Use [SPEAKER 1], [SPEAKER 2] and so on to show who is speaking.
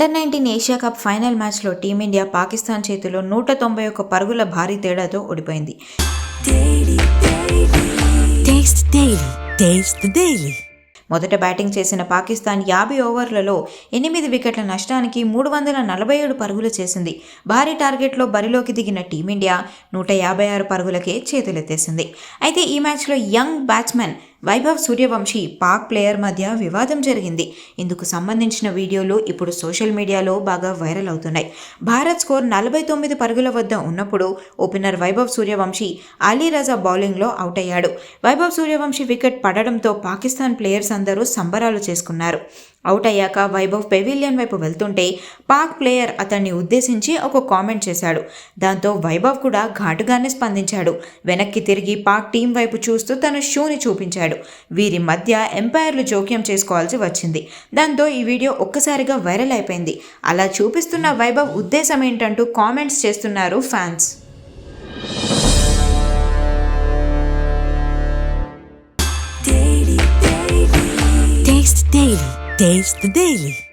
[SPEAKER 1] Under-19 Asia cup final మ్యాచ్లో team India Pakistan చేతిలో 191 పరుగుల భారీ తేడాతో ఓడిపోయింది. మొదట బ్యాటింగ్ చేసిన పాకిస్తాన్ 50 ఓవర్లలో 8 వికెట్ల నష్టానికి 347 పరుగులు చేసింది. భారీ టార్గెట్లో బరిలోకి దిగిన టీమిండియా 156 పరుగులకే చేతులెత్తేసింది. అయితే ఈ మ్యాచ్లో young batsmen Vaibhav Suryavanshi Pak player మధ్య వివాదం జరిగింది. ఇందుకు సంబంధించిన వీడియోలు ఇప్పుడు సోషల్ మీడియాలో బాగా వైరల్ అవుతున్నాయి. భారత్ స్కోర్ 49 పరుగుల వద్ద ఉన్నప్పుడు ఓపెనర్ వైభవ్ సూర్యవంశీ అలీ రజా బౌలింగ్లో అవుట్ అయ్యాడు. వైభవ్ సూర్యవంశీ వికెట్ పడడంతో పాకిస్తాన్ ప్లేయర్స్ అందరూ సంబరాలు చేసుకున్నారు. అవుట్ అయ్యాక వైభవ్ పెవిలియన్ వైపు వెళ్తుంటే పాక్ ప్లేయర్ అతన్ని ఉద్దేశించి ఒక కామెంట్ చేశాడు. దాంతో వైభవ్ కూడా ఘాటుగానే స్పందించాడు. వెనక్కి తిరిగి పాక్ టీం వైపు చూస్తూ తన షూని చూపించాడు. వీరి మధ్య ఎంపైర్లు జోక్యం చేసుకోవాల్సి వచ్చింది. దాంతో ఈ వీడియో ఒక్కసారిగా వైరల్ అయిపోయింది. అలా చూపిస్తున్న వైభవ్ ఉద్దేశం ఏంటంటూ కామెంట్స్ చేస్తున్నారు ఫ్యాన్స్.
[SPEAKER 2] Taste the Daily.